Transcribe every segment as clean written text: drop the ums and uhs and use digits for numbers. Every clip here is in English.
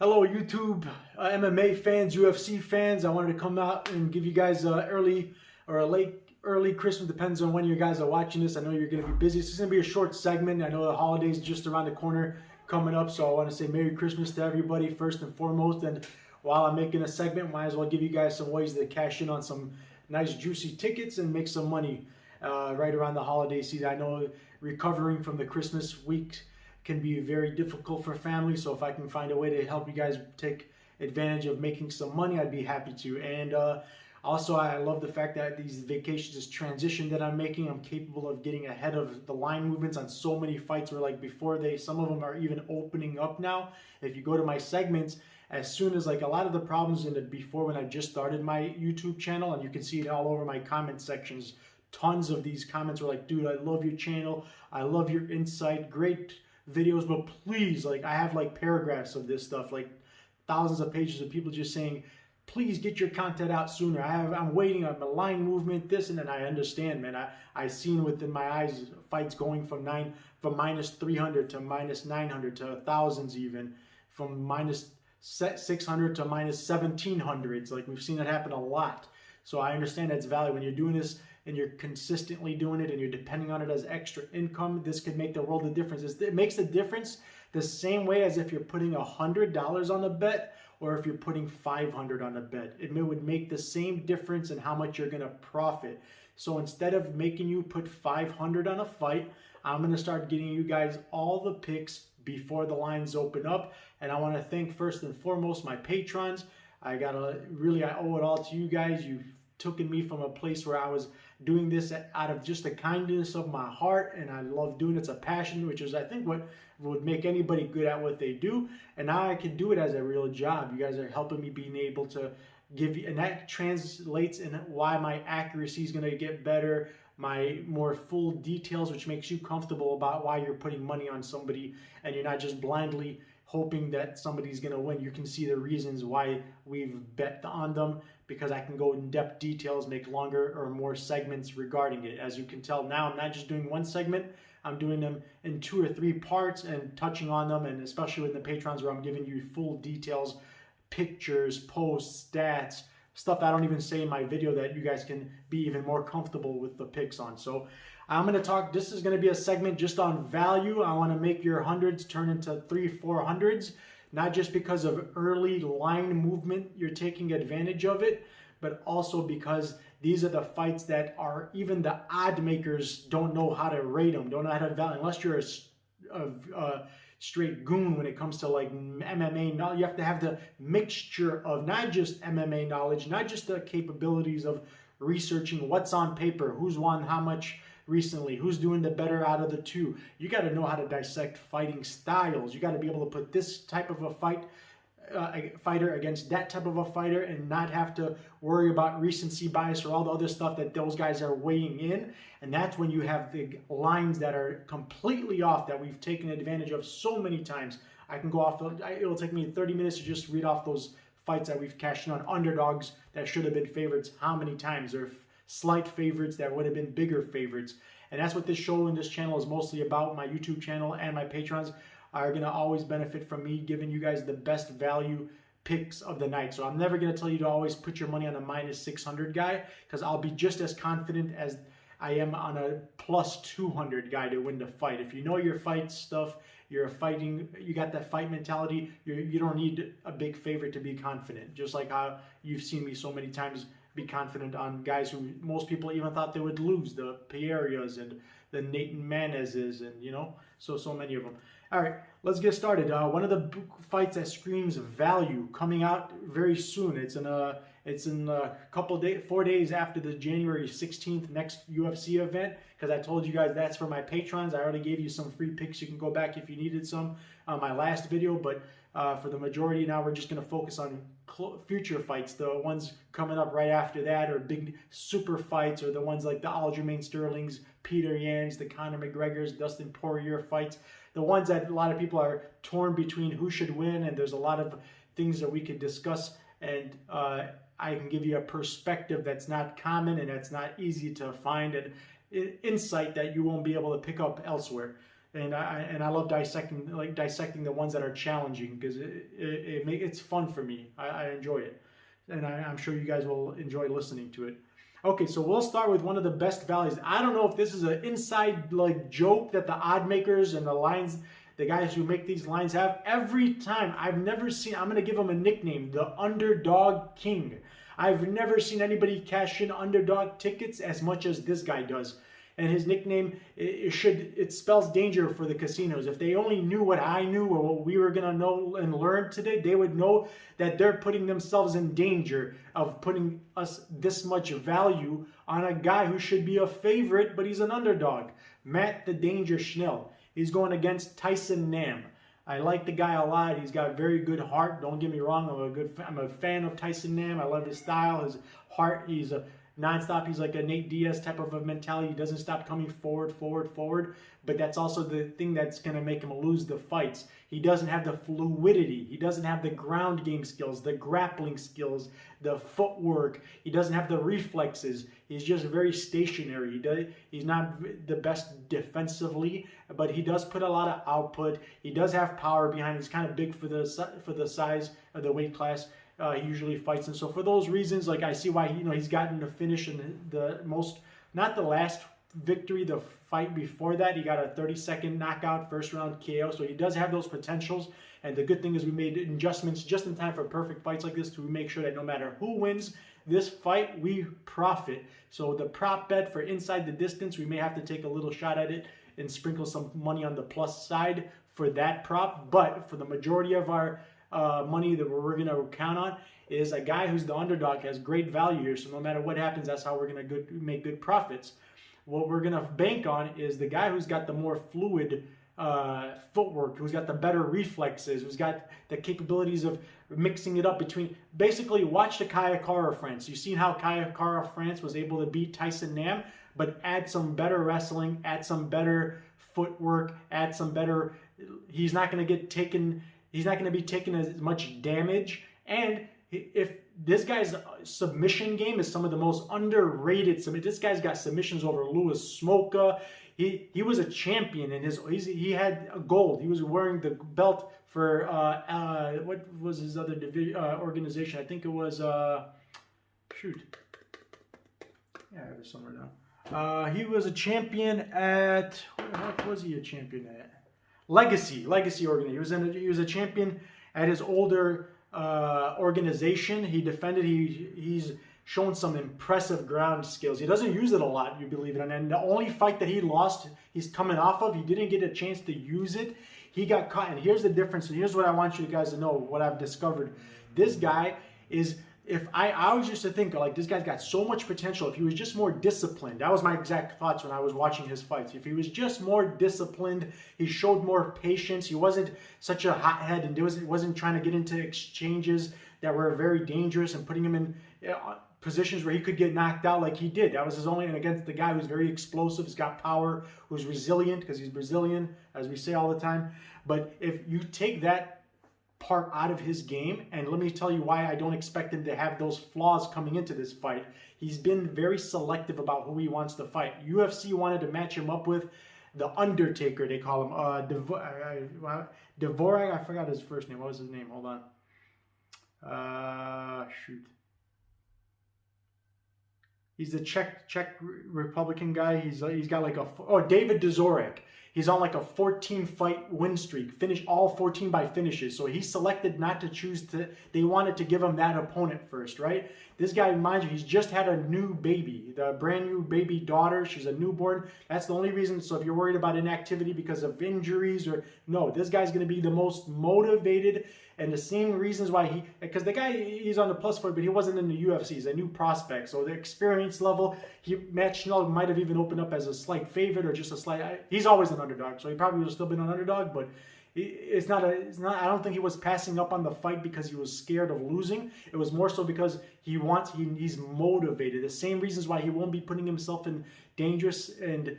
Hello YouTube, MMA fans, UFC fans. I wanted to come out and give you guys early or a early Christmas, depends on when you guys are watching this. I know you're going to be busy. This is going to be a short segment. I know the holidays just around the corner coming up, so I want to say Merry Christmas to everybody first and foremost. And while I'm making a segment, might as well give you guys some ways to cash in on some nice juicy tickets and make some money right around the holiday season. I know recovering from the Christmas week can be very difficult for families, so if I can find a way to help you guys take advantage of making some money, I'd be happy to. And also, I love the fact that these vacations, this transition that I'm making, I'm capable of getting ahead of the line movements on so many fights where, like, before some of them are even opening up now. If you go to my segments, as soon as, like, a lot of the problems in the before when I just started my YouTube channel, and you can see it all over my comment sections, tons of these comments were like, dude, I love your channel, I love your insight, great videos, but please, like, I have like paragraphs of this stuff, like thousands of pages of people just saying, please get your content out sooner. I'm waiting on the line movement, this, and then I understand, man. I seen within my eyes fights going from minus 300 to minus 900 to thousands, even from minus 600 to minus 1700s. Like, we've seen it happen a lot. So I understand that's value when you're doing this and you're consistently doing it and you're depending on it as extra income. This could make the world of difference. It makes a difference the same way as if you're putting $100 on a bet or if you're putting $500 on a bet. It would make the same difference in how much you're going to profit. So instead of making you put $500 on a fight, I'm going to start getting you guys all the picks before the lines open up. And I want to thank first and foremost my patrons. I owe it all to you guys. You've taken me from a place where I was doing this out of just the kindness of my heart, and I love doing it. It's a passion, which is, I think, what would make anybody good at what they do. And now I can do it as a real job. You guys are helping me being able to give you, and that translates in why my accuracy is going to get better, my more full details, which makes you comfortable about why you're putting money on somebody and you're not just blindly hoping that somebody's going to win. You can see the reasons why we've bet on them, because I can go in depth details, make longer or more segments regarding it. As you can tell now, I'm not just doing one segment, I'm doing them in 2 or 3 parts and touching on them, and especially with the patrons where I'm giving you full details, pictures, posts, stats, stuff I don't even say in my video that you guys can be even more comfortable with the picks on. So I'm going to talk, this is going to be a segment just on value. I want to make your hundreds turn into 300-400s, not just because of early line movement, you're taking advantage of it, but also because these are the fights that are, even the odd makers don't know how to rate them, don't know how to value, unless you're a straight goon when it comes to like MMA. Now you have to have the mixture of not just MMA knowledge, not just the capabilities of researching what's on paper, who's won how much recently, who's doing the better out of the two. You got to know how to dissect fighting styles. You got to be able to put this type of a fighter against that type of a fighter and not have to worry about recency bias or all the other stuff that those guys are weighing in. And that's when you have the lines that are completely off that we've taken advantage of so many times. I can go off, it'll take me 30 minutes to just read off those fights that we've cashed in on underdogs that should have been favorites how many times, or slight favorites that would have been bigger favorites. And that's what this show and this channel is mostly about. My YouTube channel and my patrons are going to always benefit from me giving you guys the best value picks of the night. So I'm never going to tell you to always put your money on a minus 600 guy, because I'll be just as confident as I am on a plus 200 guy to win the fight. If you know your fight stuff, you got that fight mentality, you don't need a big favorite to be confident. Just like how you've seen me so many times be confident on guys who most people even thought they would lose, the Pereiras and the Nathan Manezes, and so many of them. All right, let's get started. One of the fights that screams value coming out very soon. It's in a couple of days, 4 days after the January 16th next UFC event, because I told you guys that's for my patrons. I already gave you some free picks. You can go back if you needed some on my last video, but for the majority now, we're just going to focus on future fights, the ones coming up right after that, or big super fights, or the ones like the Aljamain Sterling's, Peter Yan's, the Conor McGregor's, Dustin Poirier fights, the ones that a lot of people are torn between who should win, and there's a lot of things that we could discuss, and I can give you a perspective that's not common and that's not easy to find, and insight that you won't be able to pick up elsewhere. And I love dissecting the ones that are challenging, because it's fun for me. I enjoy it, and I'm sure you guys will enjoy listening to it. Okay, so we'll start with one of the best values. I don't know if this is an inside joke that the odd makers and the guys who make these lines have. Every time, I've never seen, I'm going to give him a nickname, the Underdog King. I've never seen anybody cash in underdog tickets as much as this guy does. And his nickname, it spells danger for the casinos. If they only knew what I knew or what we were going to know and learn today, they would know that they're putting themselves in danger of putting us this much value on a guy who should be a favorite, but he's an underdog. Matt the Danger Schnell. He's going against Tyson Nam. I like the guy a lot. He's got a very good heart. Don't get me wrong. I'm a fan of Tyson Nam. I love his style, his heart. He's a nonstop. He's like a Nate Diaz type of a mentality. He doesn't stop coming forward. But that's also the thing that's going to make him lose the fights. He doesn't have the fluidity. He doesn't have the ground game skills, the grappling skills, the footwork. He doesn't have the reflexes. He's just very stationary. He's not the best defensively, but he does put a lot of output. He does have power behind. He's kind of big for the size of the weight class. He usually fights, and so for those reasons, I see why he's gotten the finish in not the last victory, the fight before that, he got a 30-second knockout, first round KO. So he does have those potentials, and the good thing is we made adjustments just in time for perfect fights like this to make sure that no matter who wins this fight, we profit. So the prop bet for inside the distance, we may have to take a little shot at it and sprinkle some money on the plus side for that prop, but for the majority of our money that we're going to count on is a guy who's the underdog, has great value here. So no matter what happens, that's how we're going to make good profits. What we're going to bank on is the guy who's got the more fluid footwork, who's got the better reflexes, who's got the capabilities of mixing it up between. Basically, watch the Kattar France. You've seen how Kattar France was able to beat Tyson Nam, but add some better wrestling, add some better footwork, add some better. He's not going to get taken. He's not going to be taking as much damage. And if this guy's submission game is some of the most underrated. This guy's got submissions over Louis Smolka. He was a champion, and he had a gold. He was wearing the belt for what was his other organization? I think it was shoot. Yeah, I have it somewhere now. He was a champion at what was he a champion at? Legacy organization. He was a champion at his older organization. He defended. He's shown some impressive ground skills. He doesn't use it a lot, you believe it. And the only fight that he lost, he's coming off of, he didn't get a chance to use it. He got caught. And here's the difference. And here's what I want you guys to know. What I've discovered. This guy is. If I always used to think this guy's got so much potential. If he was just more disciplined, that was my exact thoughts when I was watching his fights. If he was just more disciplined, he showed more patience. He wasn't such a hothead and wasn't trying to get into exchanges that were very dangerous and putting him in positions where he could get knocked out like he did. That was his only, and against the guy who's very explosive, who's got power, who's resilient because he's Brazilian, as we say all the time. But if you take that part out of his game, and let me tell you why I don't expect him to have those flaws coming into this fight. He's been very selective about who he wants to fight. UFC wanted to match him up with the Undertaker, they call him. Dvorak, I forgot his first name. What was his name? Hold on. Shoot. He's the Czech Republican guy. He's got David Dvorak. He's on like a 14-fight win streak. Finished all 14 by finishes. So he selected not to choose to. They wanted to give him that opponent first, right? This guy, mind you, he's just had a new baby, the brand new baby daughter. She's a newborn. That's the only reason. So if you're worried about inactivity because of injuries no, this guy's going to be the most motivated. And the same reasons why because the guy, he's on the plus foot, but he wasn't in the UFC. He's a new prospect. So the experience level, Matt Schnell might have even opened up as a slight favorite or just a slight. He's always an underdog, so he probably would have still been an underdog. But it's not. I don't think he was passing up on the fight because he was scared of losing. It was more so because he's motivated. The same reasons why he won't be putting himself in dangerous and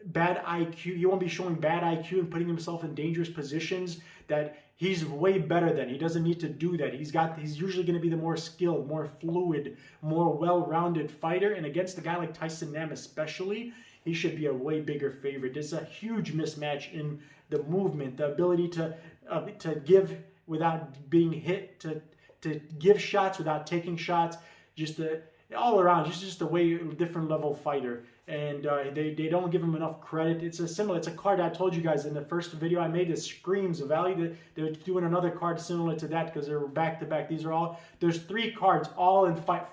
bad IQ. He won't be showing bad IQ and putting himself in dangerous positions that he's way better than. He doesn't need to do that. He's usually going to be the more skilled, more fluid, more well-rounded fighter. And against a guy like Tyson Nam especially, he should be a way bigger favorite. There's a huge mismatch in the movement, the ability to give without being hit, to give shots without taking shots, just all around, just a way different level fighter. And they don't give him enough credit. It's a card I told you guys in the first video I made. It screams of value. They're doing another card similar to that because they're back to back. There's 3 cards all in Fight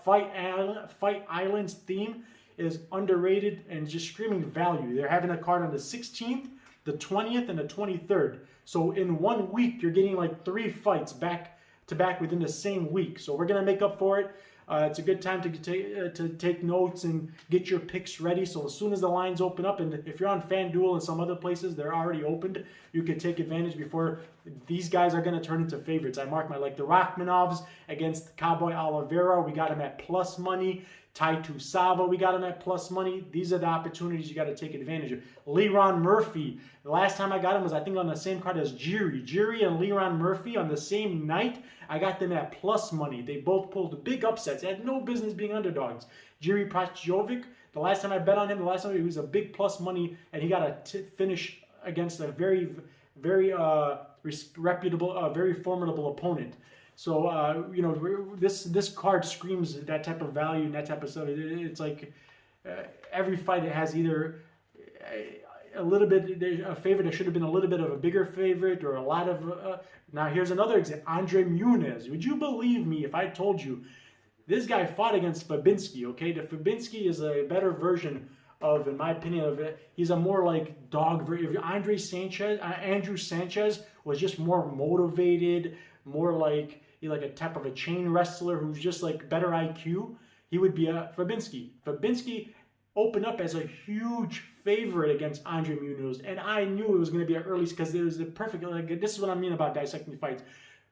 Island's theme is underrated and just screaming value. They're having a card on the 16th, the 20th, and the 23rd. So in 1 week, you're getting like 3 fights back to back within the same week. So we're gonna make up for it. It's a good time to take notes and get your picks ready. So as soon as the lines open up, and if you're on FanDuel and some other places, they're already opened, you can take advantage before these guys are going to turn into favorites. I mark like the Rachmanovs against Cowboy Oliveira. We got him at plus money. Tai Tuivasa, we got him at plus money. These are the opportunities you got to take advantage of. Leron Murphy, the last time I got him was I think on the same card as Jiri. Jiri and Leron Murphy on the same night, I got them at plus money. They both pulled big upsets. They had no business being underdogs. Jiri Prochazkovic, the last time I bet on him, he was a big plus money, and he got a finish against a very, very reputable, very formidable opponent. So, you know, this card screams that type of value and that type of stuff. It's like every fight it has either a little bit, a favorite that should have been a little bit of a bigger favorite or a lot of... now, here's another example. Andre Muniz. Would you believe me if I told you this guy fought against Fabinski, okay? The Fabinski is a better version of, in my opinion, of it. He's a more like dog version. Andrew Sanchez was just more motivated, more like a type of a chain wrestler who's just like better IQ. He would be a Fabinski. Fabinski opened up as a huge favorite against Andre Muniz, and I knew it was going to be an early because it was the perfect. Like, this is what I mean about dissecting fights.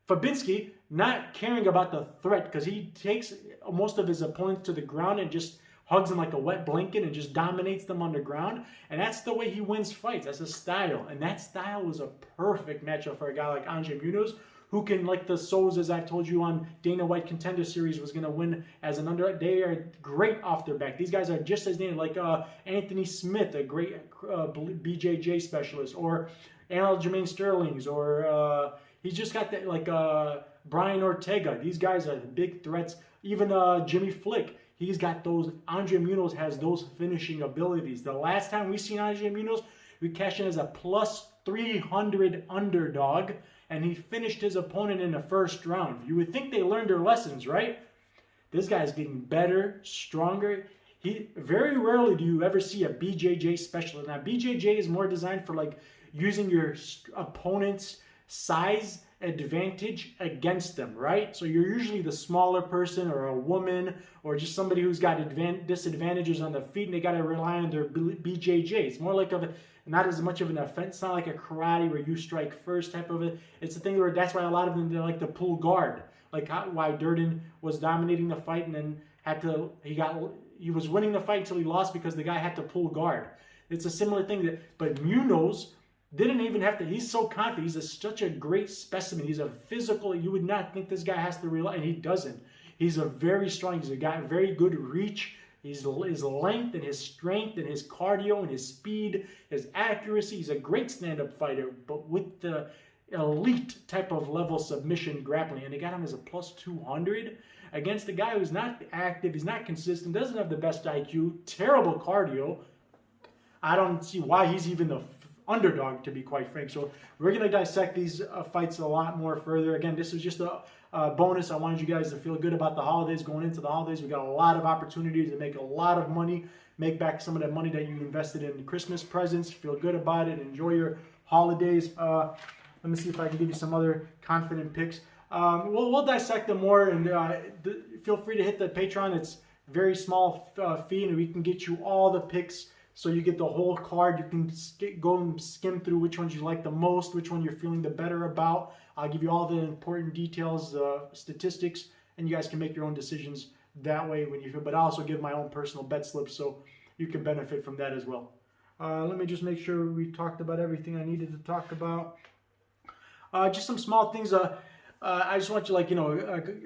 Fabinski not caring about the threat because he takes most of his opponents to the ground and just hugs them like a wet blanket and just dominates them on the ground. And that's the way he wins fights. That's his style. And that style was a perfect matchup for a guy like Andre Muniz, who can, like the Souzas I've told you on Dana White Contender Series, was going to win as an underdog. They are great off their back. These guys are just as dangerous, like Anthony Smith, a great BJJ specialist, or Aljamain Sterling's, or he's just got that, like Brian Ortega. These guys are big threats. Even Jimmy Flick, he's got those. Andre Muniz has those finishing abilities. The last time we seen Andre Muniz, we cashed in as a plus 300 underdog, and he finished his opponent in the first round. You would think they learned their lessons, right? This guy's getting better, stronger. Very rarely do you ever see a BJJ specialist. Now, BJJ is more designed for like using your opponent's size advantage against them, right? So you're usually the smaller person or a woman or just somebody who's got disadvantages on the feet and they got to rely on their BJJ. It's more like not as much of an offense. It's not like a karate where you strike first type of it. It's a thing where that's why a lot of them, they like to pull guard. Like why Durden was dominating the fight and then he was winning the fight until he lost because the guy had to pull guard. It's a similar thing but Muniz didn't even have to. He's so confident. He's such a great specimen. He's a physical. You would not think this guy has to rely, and he doesn't. He's a very strong. He's a guy, very good reach. His length and his strength and his cardio and his speed, his accuracy. He's a great stand-up fighter, but with the elite type of level submission grappling, and they got him as a plus 200 against a guy who's not active. He's not consistent. Doesn't have the best IQ. Terrible cardio. I don't see why he's even the underdog, to be quite frank. So we're going to dissect these fights a lot more further. Again, this is just a bonus. I wanted you guys to feel good about the holidays. Going into the holidays, we got a lot of opportunities to make a lot of money, make back some of that money that you invested in Christmas presents. Feel good about it. Enjoy your holidays. Let me see if I can give you some other confident picks. We'll dissect them more, and feel free to hit the Patreon. It's very small fee, and we can get you all the picks. So you get the whole card. You can go and skim through which ones you like the most, which one you're feeling the better about. I'll give you all the important details, statistics, and you guys can make your own decisions that way when you feel. But I also give my own personal bet slips, so you can benefit from that as well. Let me just make sure we talked about everything I needed to talk about. Just some small things. I just want you, like,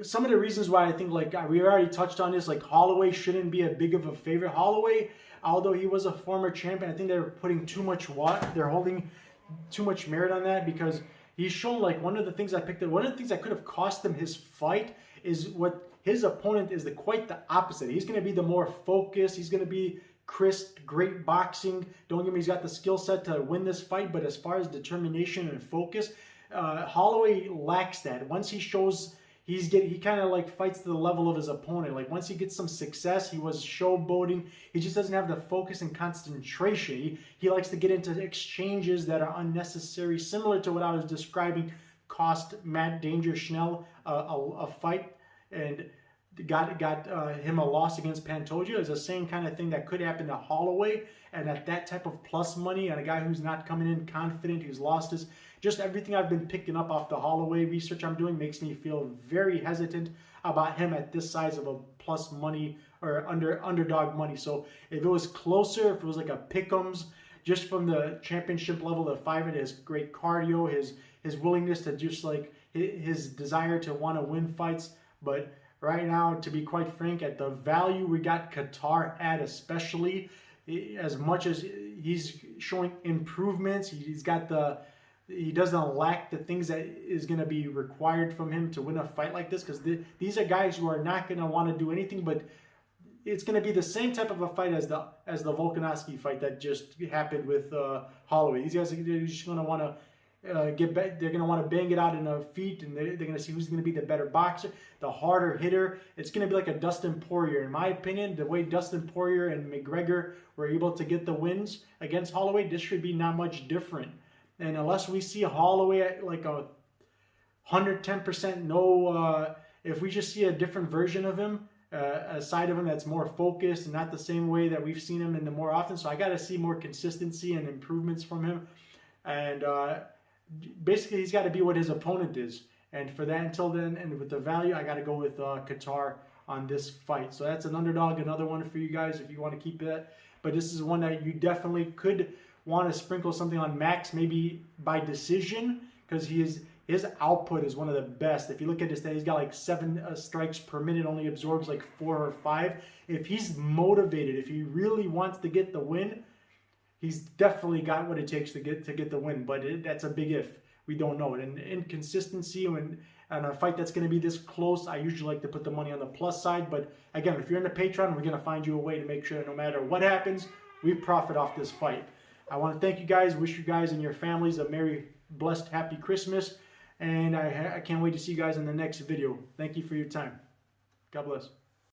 some of the reasons why I think, like, we already touched on this, like, Holloway shouldn't be a big of a favorite. Holloway, although he was a former champion, I think they're putting too much they're holding too much merit on that, because he's shown, like, one of the things that could have cost him his fight is what his opponent is quite the opposite. He's going to be the more focused. He's going to be crisp, great boxing. Don't get me, he's got the skill set to win this fight, but as far as determination and focus, Holloway lacks that. Once he shows he kind of like fights to the level of his opponent. Like once he gets some success, he was showboating. He just doesn't have the focus and concentration. He likes to get into exchanges that are unnecessary, similar to what I was describing. Cost Matt Danger Schnell a fight and got him a loss against Pantoja. Is the same kind of thing that could happen to Holloway. And at that type of plus money, and a guy who's not coming in confident, who's lost his, just everything I've been picking up off the Holloway research I'm doing makes me feel very hesitant about him at this size of a plus money or underdog money. So if it was closer, if it was like a pick'ems, just from the championship level, the fighter, his great cardio, his willingness to just like his desire to want to win fights. But right now, to be quite frank, at the value we got Kattar at, especially, as much as he's showing improvements, he doesn't lack the things that is going to be required from him to win a fight like this, because these are guys who are not going to want to do anything, but it's going to be the same type of a fight as the Volkanovski fight that just happened with Holloway. These guys are just going to want to get back. They're going to want to bang it out in the feet, and they're going to see who's going to be the better boxer, the harder hitter. It's going to be like a Dustin Poirier. In my opinion, the way Dustin Poirier and McGregor were able to get the wins against Holloway, this should be not much different. And unless we see Holloway at like a 110% no, if we just see a different version of him, a side of him that's more focused and not the same way that we've seen him in the more often. So I got to see more consistency and improvements from him. And basically, he's got to be what his opponent is. And for that, until then, and with the value, I got to go with Kattar on this fight. So that's an underdog, another one for you guys if you want to keep that. But this is one that you definitely could want to sprinkle something on Max, maybe by decision, because his output is one of the best. If you look at his stat, he's got like 7 strikes per minute, only absorbs like 4 or 5. If he's motivated, if he really wants to get the win, he's definitely got what it takes to get the win. But that's a big if. We don't know it. And inconsistency and a fight that's going to be this close, I usually like to put the money on the plus side. But again, if you're in the Patreon, we're going to find you a way to make sure that no matter what happens, we profit off this fight. I want to thank you guys. Wish you guys and your families a Merry, blessed, happy Christmas. And I can't wait to see you guys in the next video. Thank you for your time. God bless.